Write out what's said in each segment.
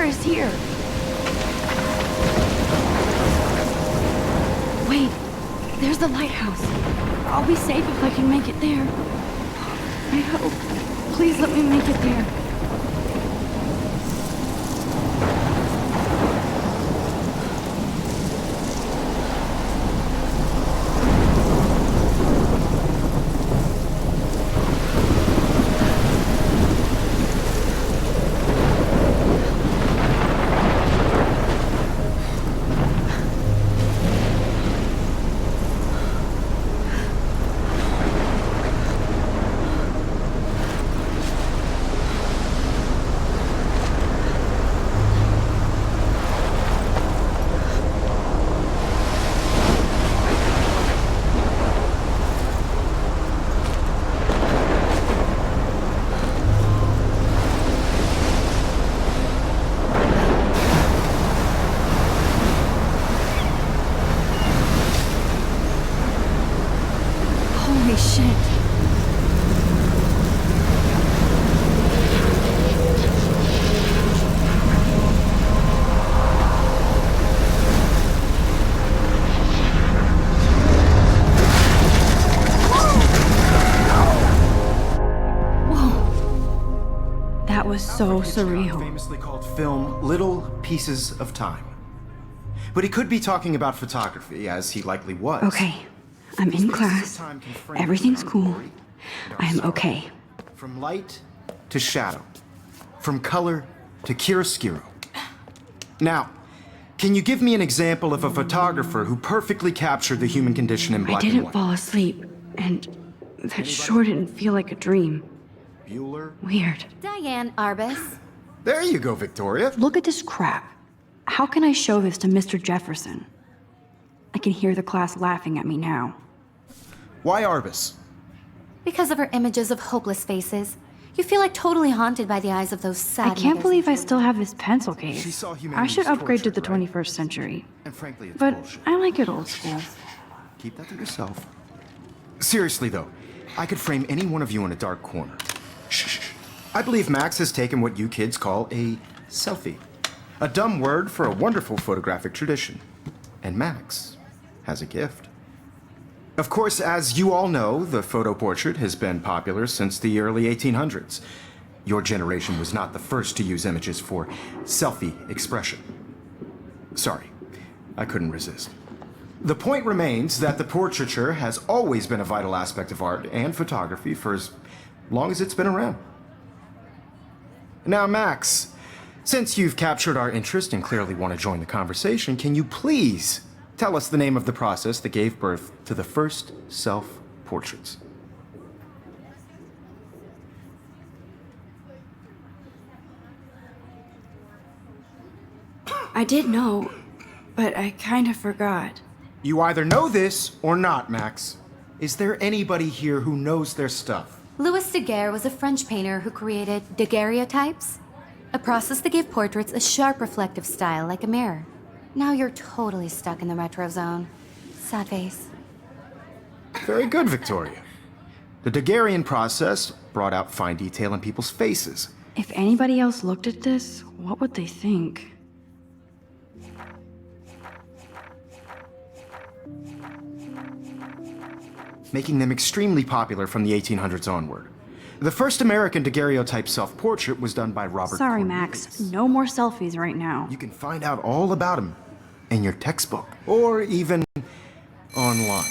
Vampyr is here. Wait, there's the lighthouse. I'll be safe if I can make it there. I hope. Please let me make it there. Holy shit. Whoa. That was so surreal. Famously called film Little Pieces of Time. But he could be talking about photography, as he likely was. Okay. I'm in class. Everything's cool. I am okay. From light to shadow. From color to chiaroscuro. Now, can you give me an example of a photographer who perfectly captured the human condition in black and I didn't white? fall asleep, and that sure didn't feel like a dream. Bueller? Weird. Diane Arbus. There you go, Victoria. Look at this crap. How can I show this to Mr. Jefferson? I can hear the class laughing at me now. Why Arbus? Because of her images of hopeless faces, you feel like totally haunted by the eyes of those sad I can't mothers believe I and still have this pencil case. She saw I humanity should as upgrade to the tortured, right? 21st century. And frankly, it's But bullshit. I like it old school. Keep that to yourself. Seriously, though, I could frame any one of you in a dark corner. Shh. I believe Max has taken what you kids call a selfie. A dumb word for a wonderful photographic tradition. And Max has a gift. Of course, as you all know, the photo portrait has been popular since the early 1800s. Your generation was not the first to use images for selfie expression. Sorry, I couldn't resist. The point remains that the portraiture has always been a vital aspect of art and photography for as long as it's been around. Now, Max, since you've captured our interest and clearly want to join the conversation, can you please tell us the name of the process that gave birth to the first self-portraits? I did know, but I kind of forgot. You either know this or not, Max. Is there anybody here who knows their stuff? Louis Daguerre was a French painter who created daguerreotypes, a process that gave portraits a sharp reflective style like a mirror. Now you're totally stuck in the retro zone. Sad face. Very good, Victoria. The Daguerrean process brought out fine detail in people's faces. If anybody else looked at this, what would they think? Making them extremely popular from the 1800s onward. The first American daguerreotype self-portrait was done by Robert Sorry, Cornelius. Max. No more selfies right now. You can find out all about him in your textbook, or even online.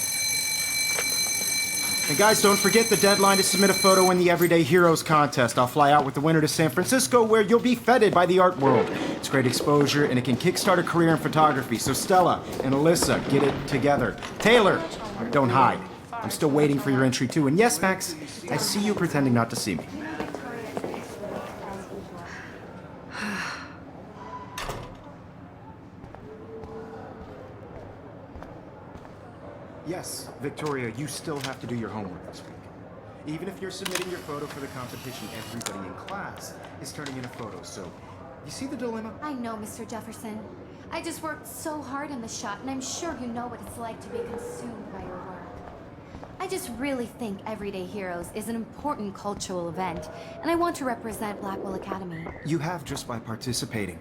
And guys, don't forget the deadline to submit a photo in the Everyday Heroes contest. I'll fly out with the winner to San Francisco, where you'll be feted by the art world. It's great exposure, and it can kickstart a career in photography. So Stella and Alyssa, get it together. Taylor, don't hide. I'm still waiting for your entry too. And yes, Max, I see you pretending not to see me. Yes, Victoria, you still have to do your homework this week. Even if you're submitting your photo for the competition, everybody in class is turning in a photo, so you see the dilemma? I know, Mr. Jefferson. I just worked so hard on the shot, and I'm sure you know what it's like to be consumed by your work. I just really think Everyday Heroes is an important cultural event, and I want to represent Blackwell Academy. You have just by participating.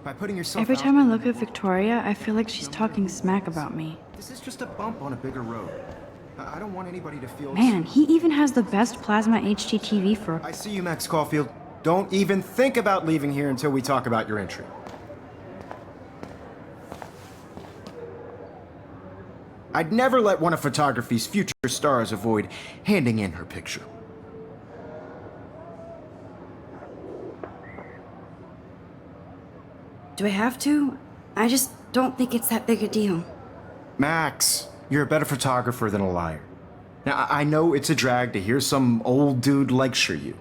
By putting yourself Every out time I there, look at Victoria, I feel like she's talking smack about me. this is just a bump on a bigger road. I don't want anybody to feel... Man, he even has the best plasma HDTV for... I see you, Max Caulfield. Don't even think about leaving here until we talk about your entry. I'd never let one of photography's future stars avoid handing in her picture. Do I have to? I just don't think it's that big a deal. Max, you're a better photographer than a liar. Now, I know it's a drag to hear some old dude lecture you,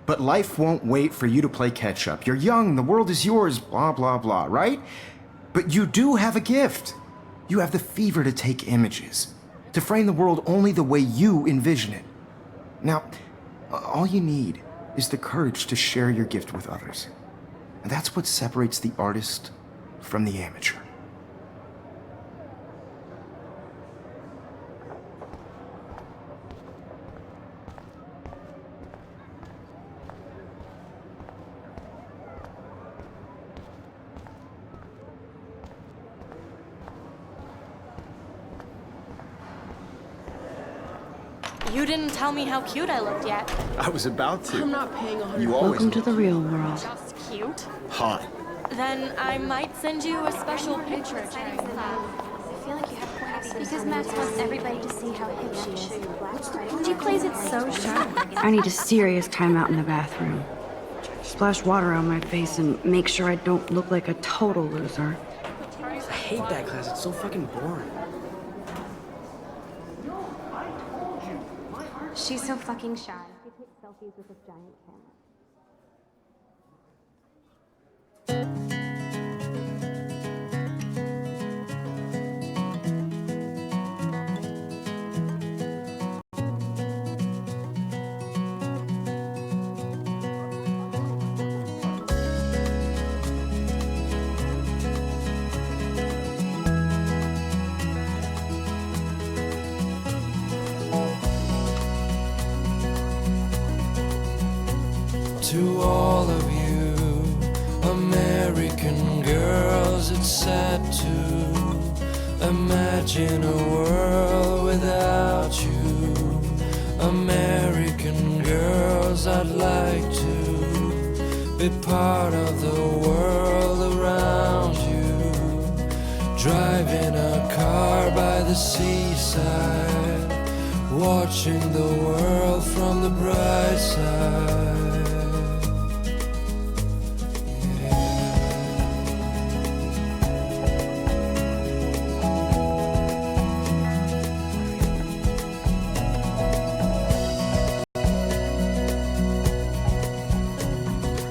but life won't wait for you to play catch-up. You're young, the world is yours, blah, blah, blah, right? But you do have a gift. You have the fever to take images, to frame the world only the way you envision it. Now, all you need is the courage to share your gift with others. And that's what separates the artist from the amateur. You didn't tell me how cute I looked yet. I was about to. I'm not paying 100. You always Welcome to the real world. Just cute. hot. Then I might send you a special picture during class. I feel like you have quite because Max wants everybody to see how hip she is. She plays it so sharp. I need a serious timeout in the bathroom. Splash water on my face and make sure I don't look like a total loser. I hate that class. It's so fucking boring. She's so fucking shy. She takes selfies with this giant camera. To all of you American girls, it's sad to imagine a world without you. American girls, I'd like to be part of the world around you. Driving a car by the seaside, watching the world from the bright side.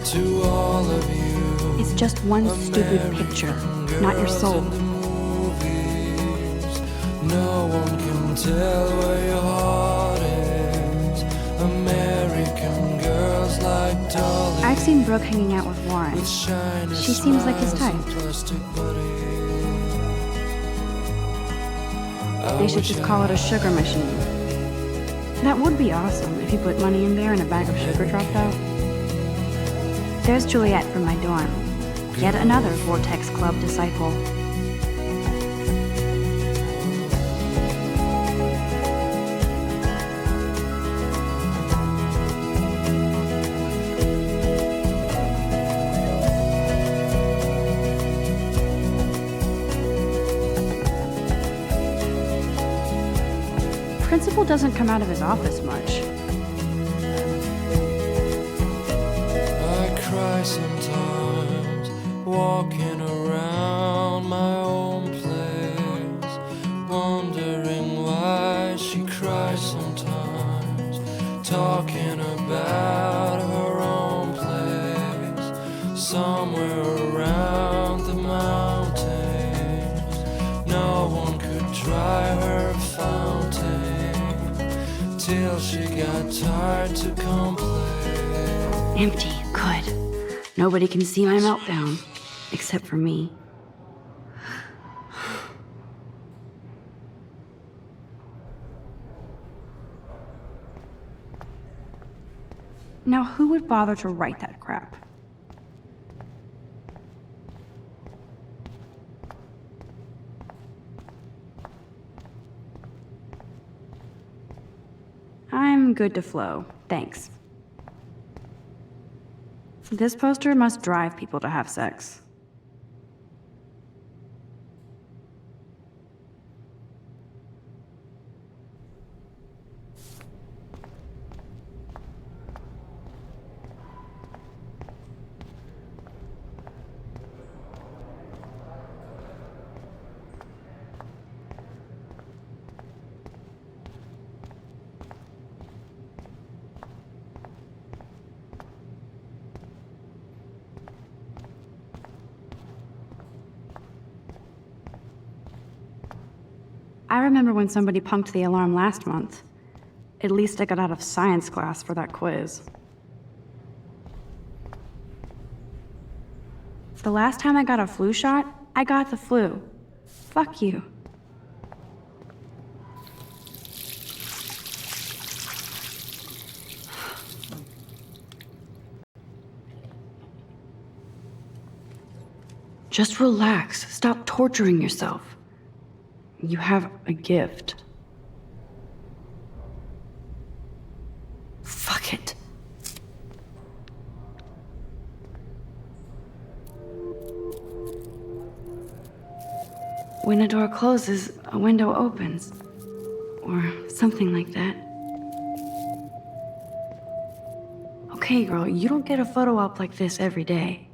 To all of you, It's just one stupid picture, not your soul. movies, no one can tell where your heart is. American girls like dollies. I've seen Brooke hanging out with Warren. With shiny She seems like his smiles type. and plastic buddies. I They should wish just I call it a sugar machine. That would be awesome if you put money in there and a bag of sugar dropped out. There's Juliet from my dorm. Yet another Vortex Club disciple. Principal doesn't come out of his office much. I cry sometimes, walking around my own place, wondering why she cries sometimes, talking about her own place, somewhere around the mountains. No one could dry her fountain till she got tired to complain. Empty. Good. Nobody can see my meltdown. Except for me. Now, who would bother to write that crap? good to flow. Thanks. This poster must drive people to have sex. I remember when somebody punked the alarm last month. At least I got out of science class for that quiz. The last time I got a flu shot, I got the flu. Fuck you. Just relax. Stop torturing yourself. You have a gift. Fuck it. When a door closes, a window opens. Or something like that. Okay, girl, you don't get a photo op like this every day.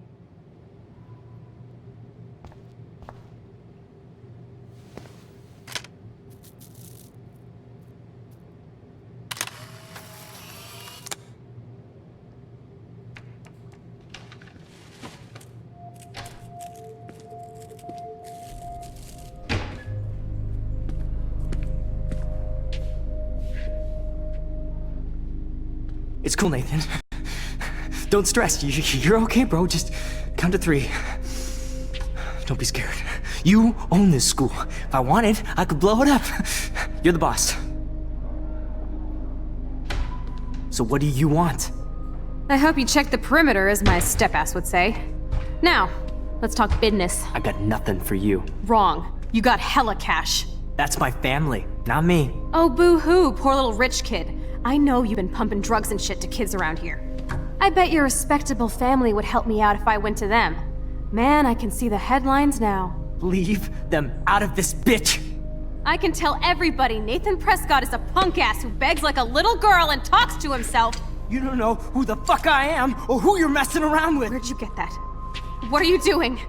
It's cool, Nathan. Don't stress. You're okay, bro. Just count to 3. Don't be scared. You own this school. If I wanted, I could blow it up. You're the boss. So what do you want? I hope you checked the perimeter, as my step-ass would say. Now, let's talk business. I got nothing for you. Wrong. You got hella cash. That's my family, not me. Oh, boo-hoo, poor little rich kid. I know you've been pumping drugs and shit to kids around here. I bet your respectable family would help me out if I went to them. Man, I can see the headlines now. Leave them out of this bitch! I can tell everybody Nathan Prescott is a punk ass who begs like a little girl and talks to himself. You don't know who the fuck I am or who you're messing around with. Where'd you get that? What are you doing?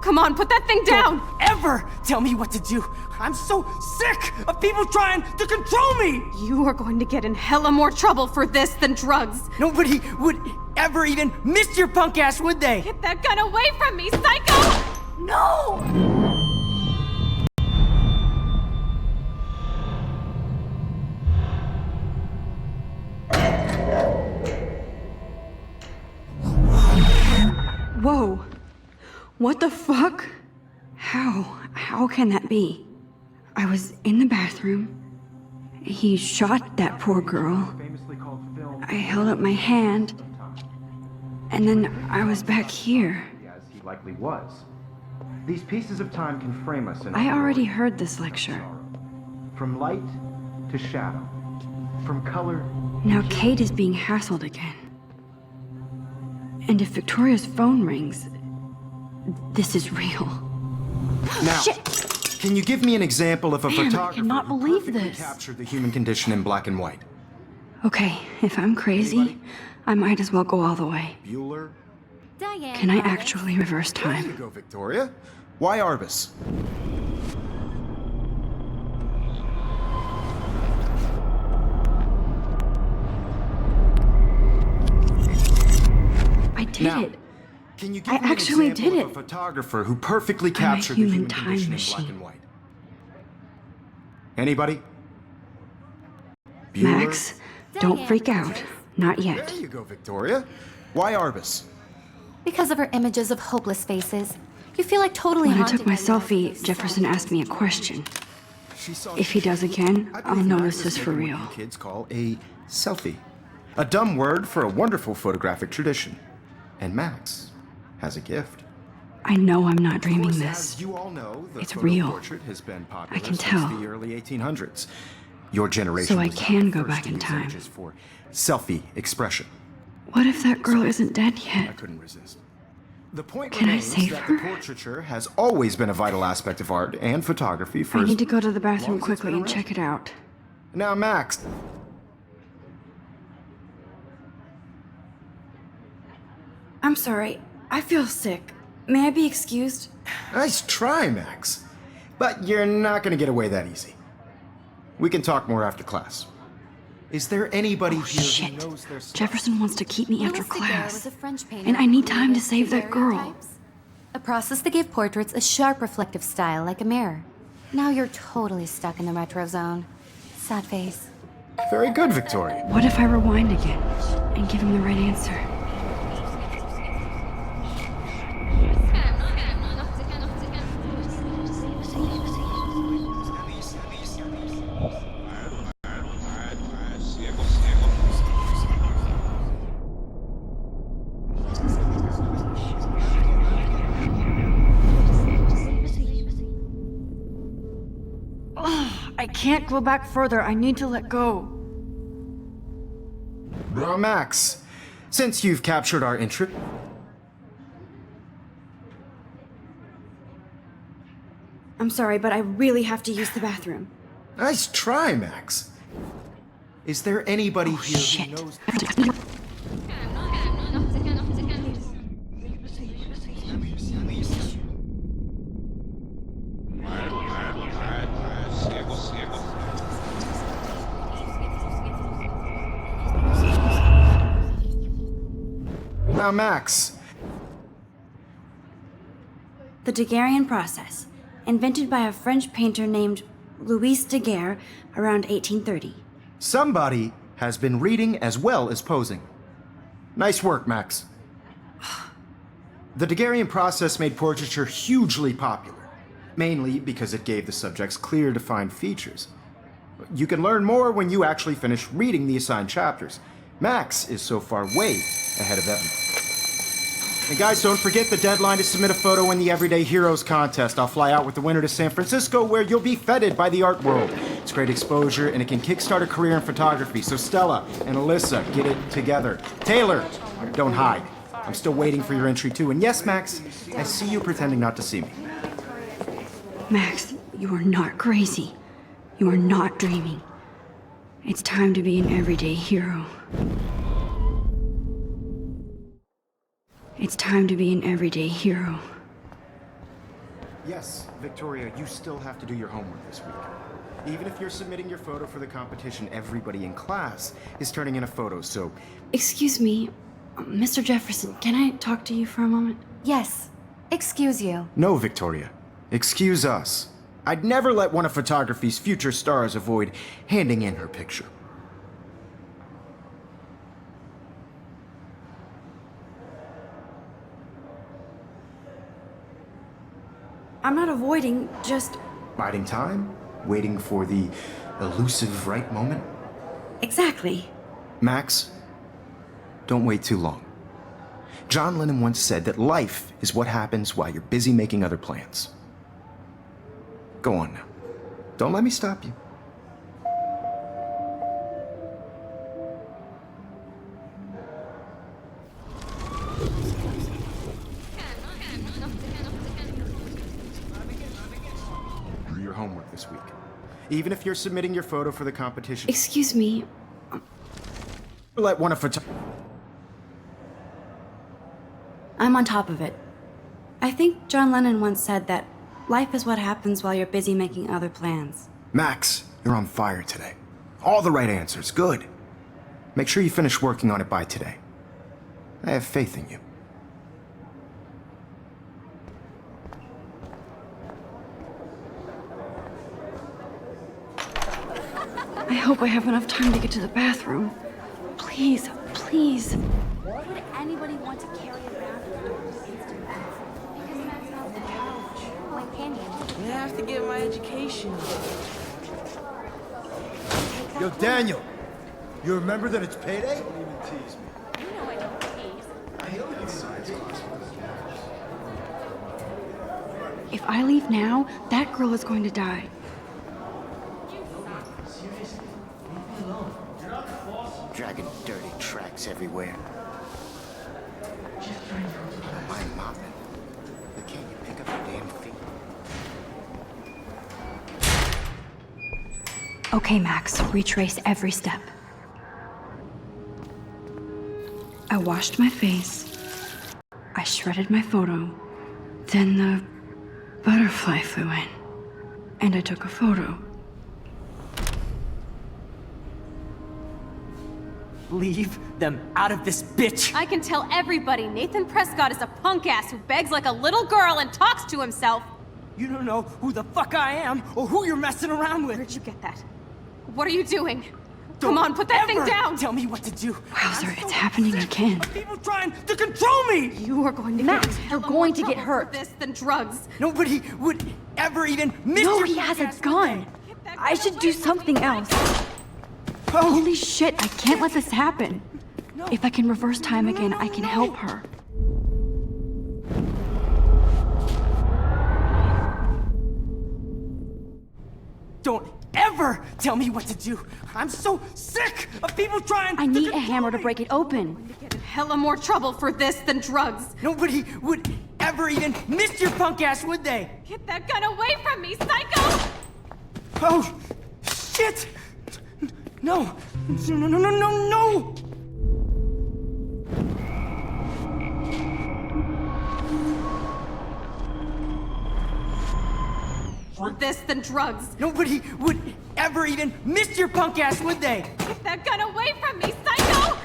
Come on, put that thing down! Don't ever tell me what to do! I'm so sick of people trying to control me! You are going to get in hella more trouble for this than drugs. Nobody would ever even miss your punk ass, would they? Get that gun away from me, psycho! No! Whoa. What the fuck? How can that be? I was in the bathroom. He shot that poor girl. I held up my hand. And then I was back here. As he likely was. These pieces of time can frame us in I already heard this lecture. From light to shadow. From color. Now Kate is being hassled again. And if Victoria's phone rings, this is real. Now, Shit. Can you give me an example of a Man, I photographer cannot who believe perfectly this. captured the human condition in black and white? Okay, if I'm crazy, I might as well go all the way. Bueller? Diane. Can I Arbus. actually reverse There you time? go, Victoria. Why Arbus? I did Now, it. Can you give I me an actually example did of it. a photographer who perfectly I'm a captured the human human time condition in black machine. and white? Anybody? Bueller? Max, don't freak out. Not yet. There you go, Victoria. Why Arbus? Because of her images of hopeless faces. You feel like totally When I haunted took my by the selfie, eyes of Jefferson asked me a question. She saw If he does again, I I'll believe know Max this has is for taken real. what you kids call a selfie. A dumb word for a wonderful photographic tradition. And Max has a gift. I know I'm not Of dreaming course, this. as you all know, the It's photo real. portrait has been popular I can since tell. the early 1800s. Your generation So I was the can go first back to in use time. images for selfie expression. What if that girl isn't dead I yet? couldn't resist. The point Can I remains save that her? the portraiture has always been a vital aspect of art and photography for I as need to go to the bathroom long as it's quickly been and around. check it out. Now, Max. I'm sorry. I feel sick. May I be excused? Nice try, Max. But you're not gonna get away that easy. We can talk more after class. Is there anybody Oh, here shit. who knows their stuff? Jefferson wants to keep me after Louis Daguerre class. was a French painter And I who need time to created save that girl. daguerreotypes, a process that gave portraits a sharp reflective style like a mirror. Now you're totally stuck in the retro zone. Sad face. Very good, Victoria. What if I rewind again and give him the right answer? I can't go back further. I need to let go. Well, Max, since you've captured our interest, I'm sorry, but I really have to use the bathroom. nice try, Max. Is there anybody here Shit. who knows? Now, Max, The Daguerrean process, invented by a French painter named Louis Daguerre around 1830. somebody has been reading as well as posing. Nice work, Max. The Daguerrean process made portraiture hugely popular, mainly because it gave the subjects clear, defined features. You can learn more when you actually finish reading the assigned chapters. Max is so far way ahead of Evan. And guys, don't forget the deadline to submit a photo in the Everyday Heroes contest. I'll fly out with the winner to San Francisco, where you'll be feted by the art world. It's great exposure, and it can kickstart a career in photography. So Stella and Alyssa, get it together. Taylor, don't hide. I'm still waiting for your entry too. And yes, Max, I see you pretending not to see me. Max, you are not crazy. You are not dreaming. It's time to be an everyday hero. It's time to be an everyday hero. Yes, Victoria, you still have to do your homework this week. Even if you're submitting your photo for the competition, everybody in class is turning in a photo, so Excuse me, Mr. Jefferson, can I talk to you for a moment? Yes. Excuse you. no, Victoria. Excuse us. I'd never let one of photography's future stars avoid handing in her picture. I'm not avoiding, just... Biding time, waiting for the elusive right moment. Exactly. Max, don't wait too long. John Lennon once said that life is what happens while you're busy making other plans. Go on now. Don't let me stop you. Do your homework this week. Even if you're submitting your photo for the competition, Excuse me, let one of I'm on top of it. I think John Lennon once said that life is what happens while you're busy making other plans. Max, you're on fire today. All the right answers. Good. Make sure you finish working on it by today. I have faith in you. I hope I have enough time to get to the bathroom. Please, please. Why would anybody want to carry around instruments? Because that's not the couch. Why can't you? I have to get my education. Yo, Daniel, you remember that it's payday? If I leave now, that girl is going to die. dragging dirty tracks everywhere. I don't mind mopping, but can't you pick up your damn feet? Okay, Max, retrace every step. I washed my face. I shredded my photo. Then the butterfly flew in. And I took a photo. Leave them out of this bitch! I can tell everybody Nathan Prescott is a punk ass who begs like a little girl and talks to himself. You don't know who the fuck I am or who you're messing around with. Where'd you get that? What are you doing? Come on, put that thing down! Tell me what to do. Wowzer, it's happening again. People trying to control me! You are going to Max, get in you're hella going more to get trouble hurt. for this than drugs. Nobody would ever even miss No, your he has a podcast, would gun. they? I should do something else. Holy shit, I can't let this happen. If I can reverse time again, I can help her. Don't ever tell me what to do. I'm so sick of people trying I need a control hammer to me. break it open. Get in hella more trouble for this than drugs. Nobody would ever even miss your punk ass, would they? Get that gun away from me, psycho! Oh, shit! No, no, no, no, no, no! For this than drugs. Nobody would ever even miss your punk ass, would they? Get that gun away from me, psycho!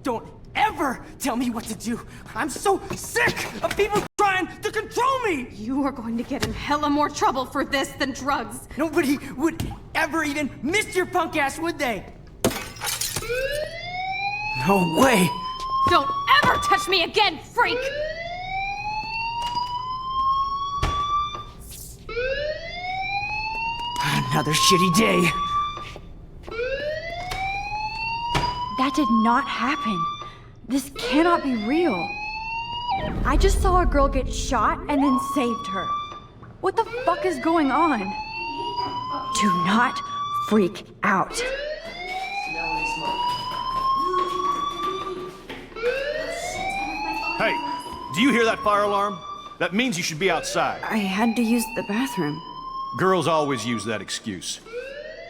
Don't ever tell me what to do. I'm so sick of people trying to control me. You are going to get in hella more trouble for this than drugs. Nobody would ever even miss your punk ass, would they? No way. Don't ever touch me again, freak! Another shitty day. That did not happen. This cannot be real. I just saw a girl get shot and then saved her. What the fuck is going on? Do not freak out. Hey, do you hear that fire alarm? That means you should be outside. I had to use the bathroom. Girls always use that excuse.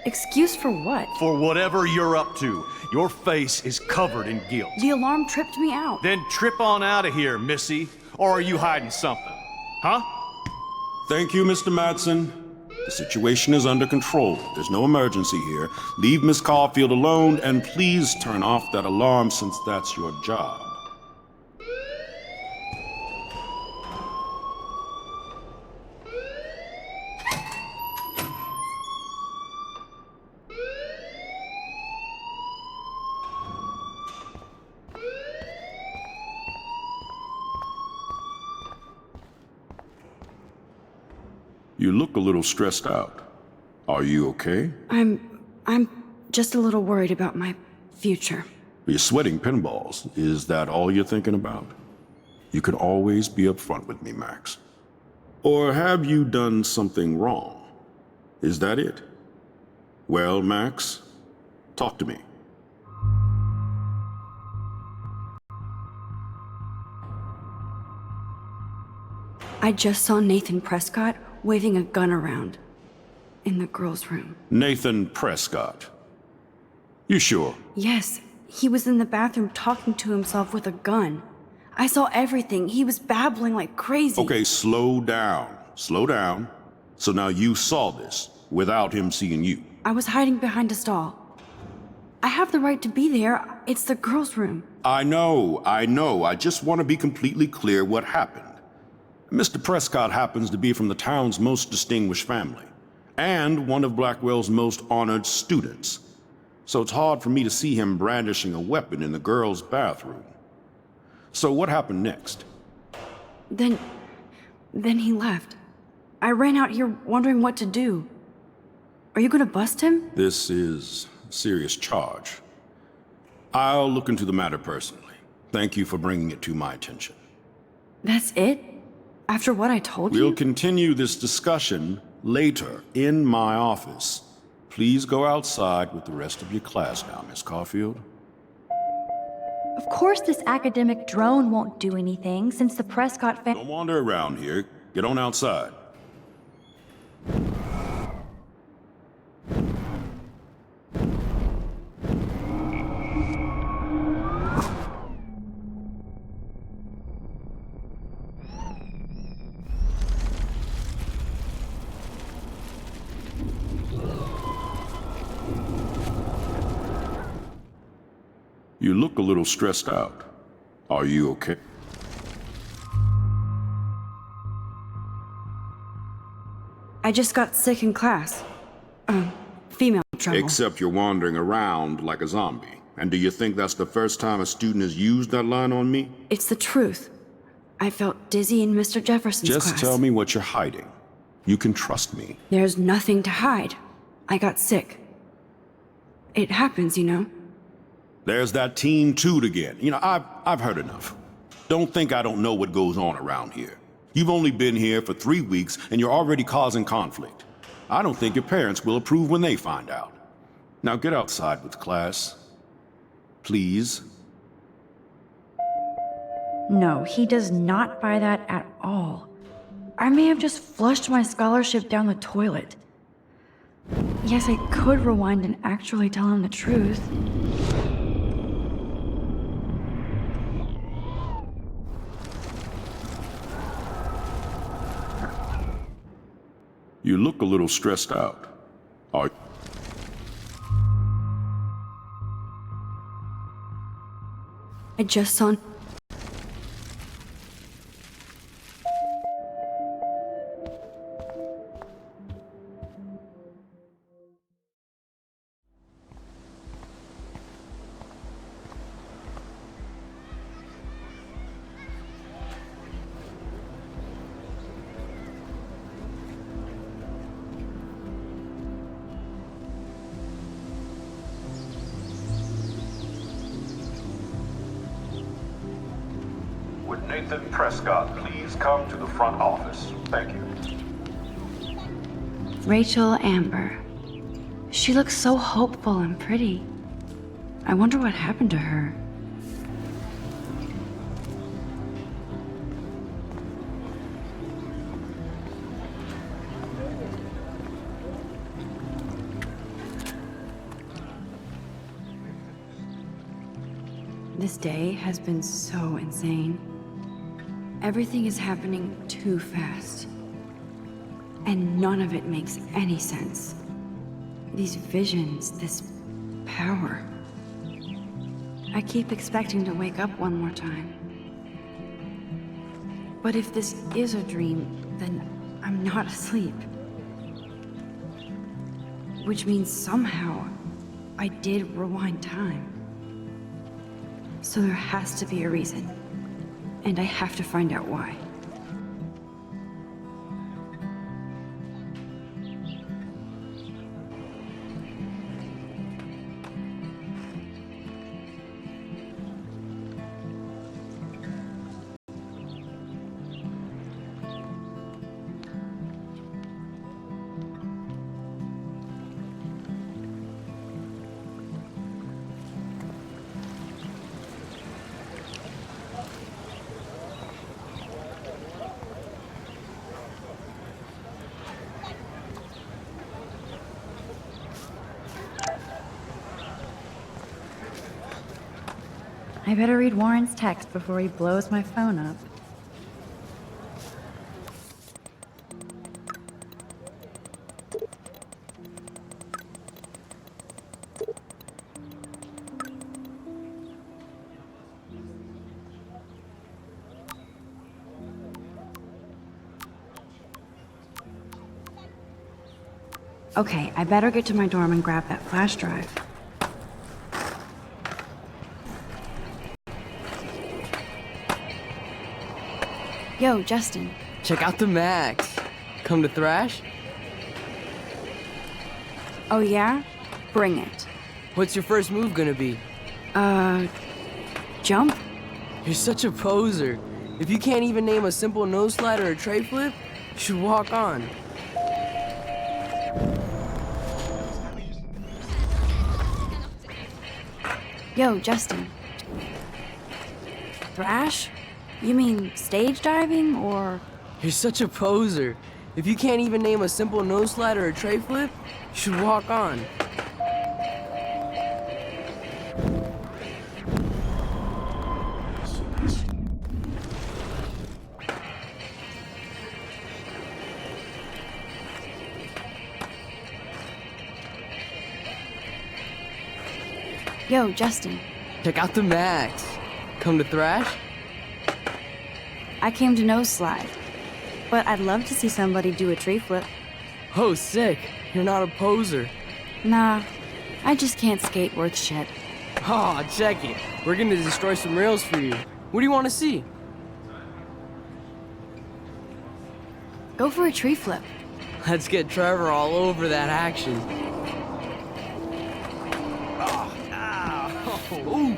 Excuse for what? For whatever you're up to, your face is covered in guilt. The alarm tripped me out. Then trip on out of here, Missy. Or are you hiding something? Huh? Thank you, Mr. Madsen. The situation is under control. There's no emergency here. Leave Miss Caulfield alone, and please turn off that alarm since that's your job. You look a little stressed out. Are you okay? I'm just a little worried about my future. You're sweating pinballs. Is that all you're thinking about? You can always be upfront with me, Max. Or have you done something wrong? Is that it? Well, Max, talk to me. I just saw Nathan Prescott waving a gun around in the girls' room. Nathan Prescott. You sure? Yes, he was in the bathroom talking to himself with a gun. I saw everything. He was babbling like crazy. Okay, slow down. Slow down. So now you saw this without him seeing you. I was hiding behind a stall. I have the right to be there. It's the girls' room. I know. I just want to be completely clear what happened. Mr. Prescott happens to be from the town's most distinguished family, and one of Blackwell's most honored students. So it's hard for me to see him brandishing a weapon in the girls' bathroom. So what happened next? Then he left. I ran out here wondering what to do. Are you gonna bust him? This is a serious charge. I'll look into the matter personally. Thank you for bringing it to my attention. That's it? After what I told We'll you? continue this discussion later in my office. Please go outside with the rest of your class now, Miss Caulfield. Of course this academic drone won't do anything since the Prescott Don't wander around here. Get on outside. You look a little stressed out. Are you okay? I just got sick in class. Female trouble. Except you're wandering around like a zombie. And do you think that's the first time a student has used that line on me? It's the truth. I felt dizzy in Mr. Jefferson's class. Just tell me what you're hiding. You can trust me. There's nothing to hide. I got sick. It happens, you know. There's that teen toot again. You know, I've heard enough. Don't think I don't know what goes on around here. You've only been here for 3 weeks and you're already causing conflict. I don't think your parents will approve when they find out. Now get outside with class. Please. No, he does not buy that at all. I may have just flushed my scholarship down the toilet. Yes, I could rewind and actually tell him the truth. You look a little stressed out. Are I just saw... Would Nathan Prescott please come to the front office? Thank you. Rachel Amber. She looks so hopeful and pretty. I wonder what happened to her. This day has been so insane. Everything is happening too fast. And none of it makes any sense. These visions, this power. I keep expecting to wake up one more time. But if this is a dream, then I'm not asleep. Which means somehow I did rewind time. So there has to be a reason. And I have to find out why. I better read Warren's text before he blows my phone up. Okay, I better get to my dorm and grab that flash drive. Yo, Justin. Check out the Max. Come to thrash? Oh yeah? Bring it. What's your first move gonna be? Jump? You're such a poser. If you can't even name a simple nose slide or a tray flip, you should walk on. Yo, Justin. Thrash? You mean stage diving, or...? You're such a poser. If you can't even name a simple nose slide or a tray flip, you should walk on. Yo, Justin. Check out the Max. Come to thrash? I came to nose slide. But I'd love to see somebody do a tree flip. Oh, sick. You're not a poser. Nah, I just can't skate worth shit. Aw, check it. We're gonna destroy some rails for you. What do you want to see? Go for a tree flip. Let's get Trevor all over that action. Ooh.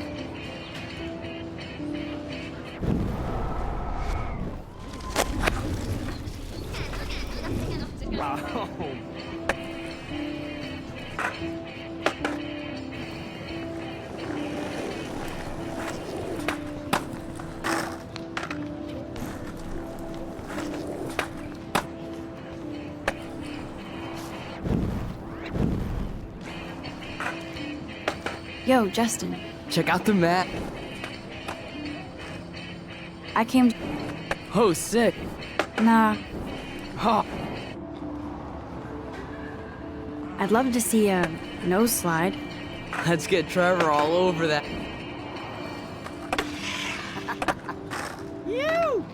Yo, Justin. Check out the map. I came to... Oh, sick. Nah, Ha. I'd love to see a nose slide. Let's get Trevor all over that. You!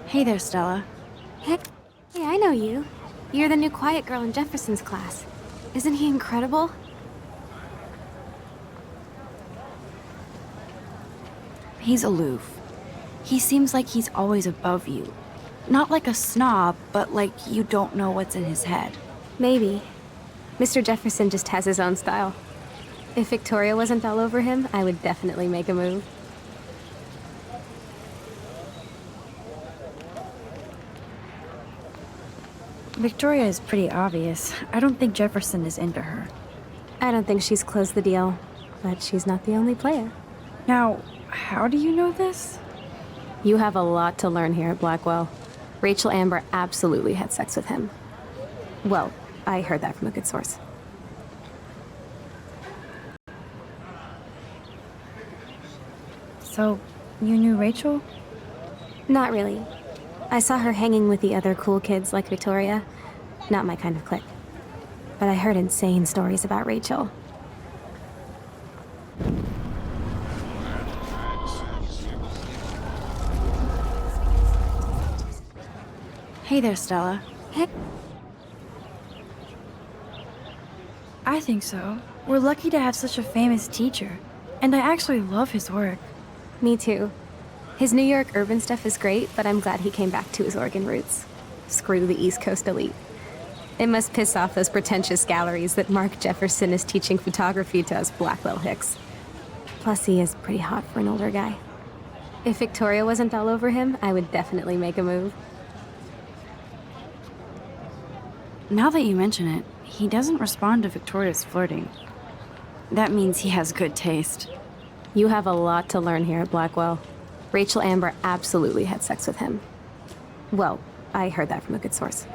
Hey there, Stella. Hey, I know you. You're the new quiet girl in Jefferson's class. Isn't he incredible? He's aloof. He seems like he's always above you. Not like a snob, but like you don't know what's in his head. Maybe. Mr. Jefferson just has his own style. If Victoria wasn't all over him, I would definitely make a move. Victoria is pretty obvious. I don't think Jefferson is into her. I don't think she's closed the deal, but she's not the only player. Now, how do you know this? You have a lot to learn here at Blackwell. Rachel Amber absolutely had sex with him. Well, I heard that from a good source. So, you knew Rachel? Not really. I saw her hanging with the other cool kids like Victoria. Not my kind of clique. But I heard insane stories about Rachel. Hey there, Stella. Hey. I think so. We're lucky to have such a famous teacher. And I actually love his work. Me too. His New York urban stuff is great, but I'm glad he came back to his Oregon roots. Screw the East Coast elite. It must piss off those pretentious galleries that Mark Jefferson is teaching photography to us Blackwell hicks. Plus, he is pretty hot for an older guy. If Victoria wasn't all over him, I would definitely make a move. Now that you mention it, he doesn't respond to Victoria's flirting. That means he has good taste. You have a lot to learn here at Blackwell. Rachel Amber absolutely had sex with him. Well, I heard that from a good source.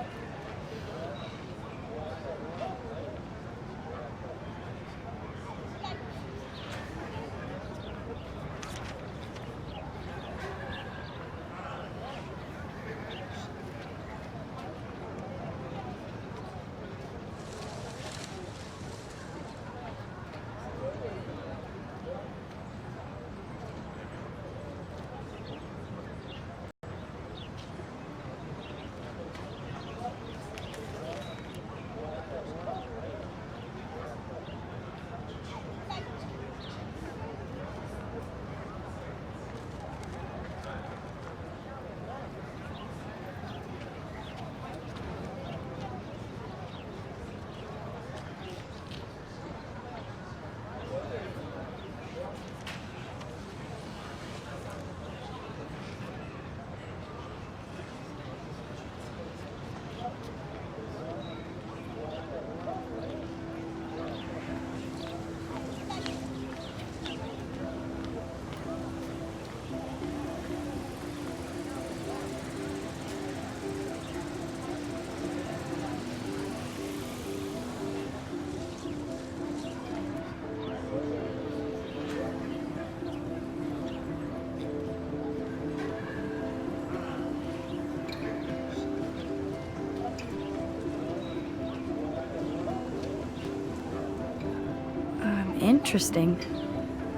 Interesting.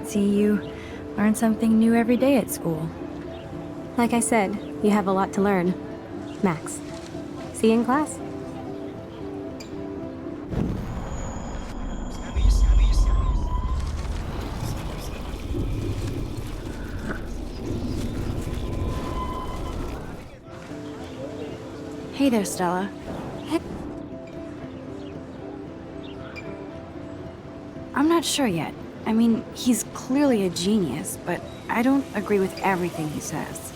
See, you learn something new every day at school. Like I said, you have a lot to learn. Max. See you in class. Hey there, Stella. I'm not sure yet. I mean, he's clearly a genius, but I don't agree with everything he says.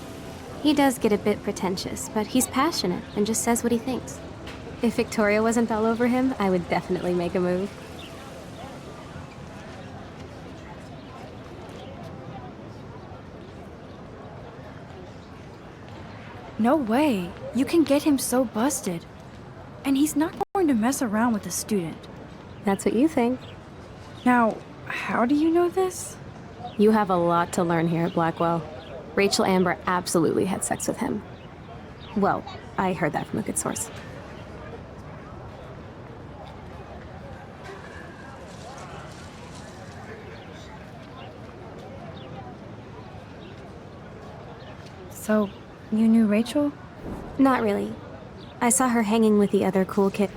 He does get a bit pretentious, but he's passionate and just says what he thinks. If Victoria wasn't all over him, I would definitely make a move. No way. You can get him so busted. And he's not going to mess around with a student. That's what you think. Now, how do you know this? You have a lot to learn here at Blackwell. Rachel Amber absolutely had sex with him. Well, I heard that from a good source. So, you knew Rachel? Not really. I saw her hanging with the other cool kid.